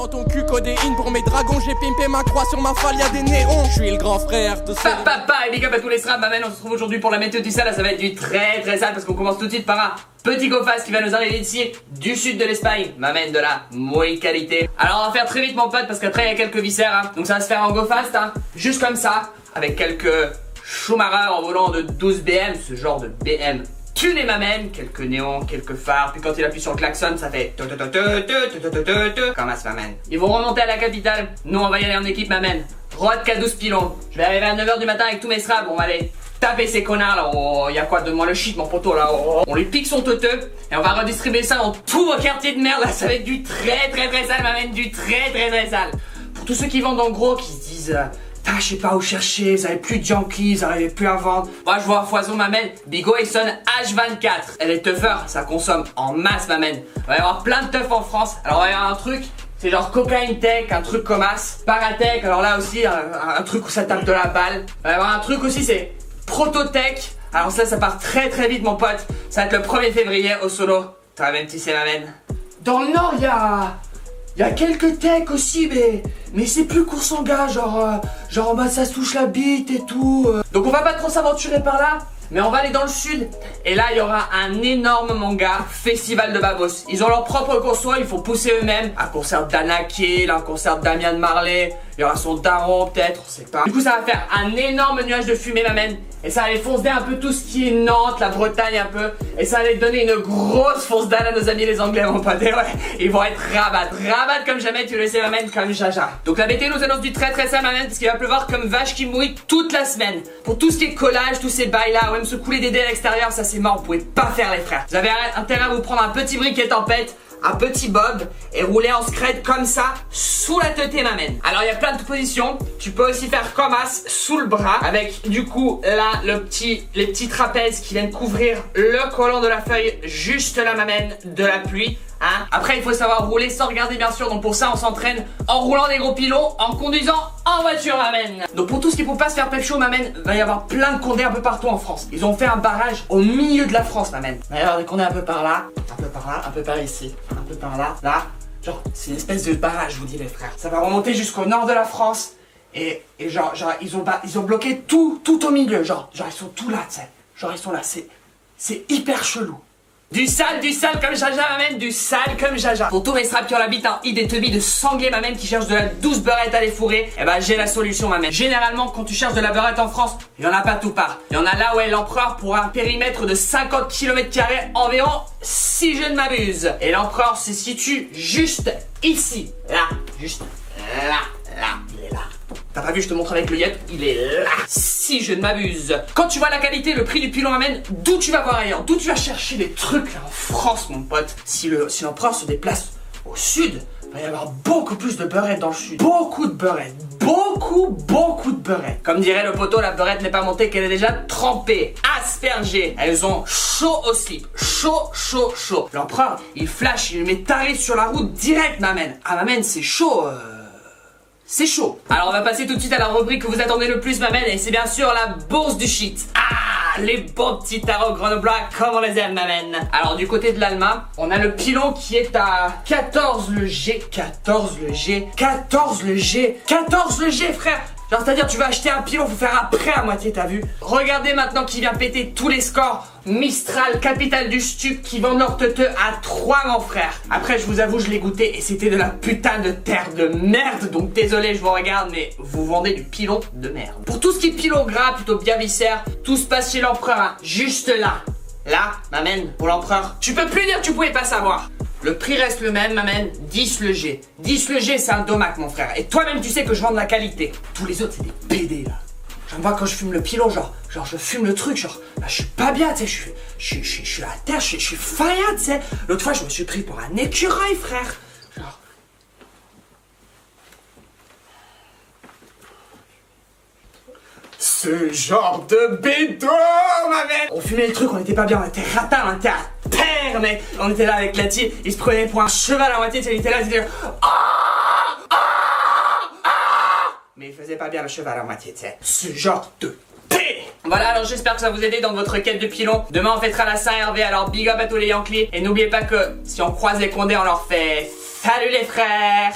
dans ton cul, codéine pour mes dragons. J'ai pimpé ma croix sur ma falle, y'a des néons. Je suis le grand frère de ce... Papa et big up à tous les SRAM. On se retrouve aujourd'hui pour la météo du sale. Ça va être du très sale parce qu'on commence tout de suite par un petit GoFast qui va nous arriver ici du sud de l'Espagne. M'amène de la mauvaise qualité. Alors on va faire très vite mon pote parce qu'après il y a quelques viscères hein. Donc ça va se faire en GoFast hein. Juste comme ça. Avec quelques Schumacher en volant de 12 BM. Ce genre de BM tuné m'amène. Quelques néons, quelques phares. Puis quand il appuie sur le klaxon ça fait comme ça m'amène. Ils vont remonter à la capitale. Nous on va y aller en équipe m'amène. Rod K12 pilon. Je vais arriver à 9h du matin avec tous mes SRAM. On va aller taper ces connards là, y a quoi, donne-moi le shit mon poteau là, on lui pique son teuteux et on va redistribuer ça dans tout vos quartiers de merde là, ça va être du très sale m'amène, du très sale. Pour tous ceux qui vendent en gros, qui se disent je sais pas où chercher, vous avez plus de Yankee, vous n'arrivez plus à vendre. Moi je vois à foison m'amène, Bigo Exxon H24, elle est tougher, ça consomme en masse m'amène. Il va y avoir plein de teuf en France, alors il va y avoir un truc. C'est genre cocaine tech, un truc comme as, paratech, alors là aussi un truc où ça tape de la balle. Il va y avoir un truc aussi c'est prototech. Alors ça part très vite mon pote. Ça va être le 1er février au solo. Toi-même tu sais m'amène. Dans le nord il y a quelques techs aussi mais c'est plus course en gars, genre bah ça se touche la bite et tout. Donc on va pas trop s'aventurer par là. Mais on va aller dans le sud et là il y aura un énorme manga festival de babos. Ils ont leur propre conso, il faut pousser eux-mêmes. Un concert d'Anakil, un concert de Damian Marley. Il y aura son daron peut-être, on sait pas. Du coup ça va faire un énorme nuage de fumée m'amène. Et ça va aller foncer un peu tout ce qui est Nantes, la Bretagne un peu. Et ça va aller donner une grosse fonce dalle à nos amis les Anglais mon pote. Et ouais, ils vont être rabat comme jamais, tu le sais m'amène, comme jaja. Donc la BT nous annonce du très sale m'amène parce qu'il va pleuvoir comme vache qui mouille toute la semaine. Pour tout ce qui est collage, tous ces bails là, même se couler des dés à l'extérieur, ça c'est mort, vous pouvez pas faire les frères. Vous avez intérêt à vous prendre un petit briquet tempête, un petit bob et rouler en scred comme ça sous la teuté m'amène. Alors il y a plein de positions. Tu peux aussi faire comme as sous le bras avec du coup là les petits trapèzes qui viennent couvrir le collant de la feuille juste là m'amène de la pluie. Hein. Après il faut savoir rouler sans regarder bien sûr. Donc pour ça on s'entraîne en roulant des gros pilons, en conduisant en voiture m'amène. Donc pour tout ce qui peut pas se faire pep show m'amène, va y avoir plein de condés un peu partout en France. Ils ont fait un barrage au milieu de la France m'amène. Il va y avoir des condés un peu par là, un peu par là, un peu par ici, un peu par là, là. Genre c'est une espèce de barrage je vous dis les frères. Ça va remonter jusqu'au nord de la France. Et genre ils ont bloqué tout au milieu. Genre ils sont tout là tu sais. Genre ils sont là, c'est hyper chelou. Du sale comme jaja m'amène, du sale comme jaja. Pour tous mes straps qui ont la bite en id et teubis de sanglier m'amène qui cherchent de la douce beurette à les fourrer, et bah j'ai la solution m'amène. Généralement quand tu cherches de la beurette en France, il y en a pas tout part. Il y en a là où est l'empereur pour un périmètre de 50 km² environ, si je ne m'abuse. Et l'empereur se situe juste ici, là, juste là, il est là. T'as pas vu, je te montre avec le yep, il est là, si je ne m'abuse. Quand tu vois la qualité, le prix du pilon m'amène, d'où tu vas voir ailleurs, d'où tu vas chercher des trucs là en France mon pote. Si l'empereur se déplace au sud, il va y avoir beaucoup plus de beurette dans le sud. Beaucoup de beurette, beaucoup de beurette. Comme dirait le poteau, la beurette n'est pas montée qu'elle est déjà trempée, aspergée. Elles ont chaud au slip, chaud. L'empereur, il flash, il met taré sur la route direct m'amène. Ah m'amène, c'est chaud. C'est chaud. Alors on va passer tout de suite à la rubrique que vous attendez le plus m'amène et c'est bien sûr la bourse du shit. Ah, les bons petits tarots grenoblois comme on les aime m'amène. Alors du côté de l'Alma, on a le pilon qui est à 14 le G, 14 le G frère. Genre c'est-à-dire tu vas acheter un pilon, faut faire un prêt à moitié, t'as vu. Regardez maintenant qui vient péter tous les scores. Mistral, capitale du stup qui vendent leur teuteux à 3 mon frère. Après je vous avoue je l'ai goûté et c'était de la putain de terre de merde. Donc désolé je vous regarde mais vous vendez du pilon de merde. Pour tout ce qui est pilon gras plutôt bien viscère, tout se passe chez l'empereur hein. Juste là. Là m'amène pour l'empereur. Tu peux plus dire que tu pouvais pas savoir. Le prix reste le même, m'amène 10 le G. 10 le G, c'est un domac, mon frère. Et toi-même, tu sais que je vends de la qualité. Tous les autres, c'est des PD, là. Genre, moi, quand je fume le pilon, genre, je fume le truc, genre, là, je suis pas bien, tu sais, je suis à terre, je suis faillant, tu sais. L'autre fois, je me suis pris pour un écureuil, frère. Genre. Ce genre de bédo, ma mère. On fumait le truc, on était pas bien, on était ratin, on était à terre, mec. On était là avec Lati, il se prenait pour un cheval à moitié, il était là, il était là. Mais il faisait pas bien le cheval à moitié, tu sais. Ce genre de Voilà, alors j'espère que ça vous a aidé dans votre quête de pilon. Demain on fêtera la Saint-Hervé, alors big up à tous les Yankees. Et n'oubliez pas que si on croise les Condés, on leur fait salut les frères.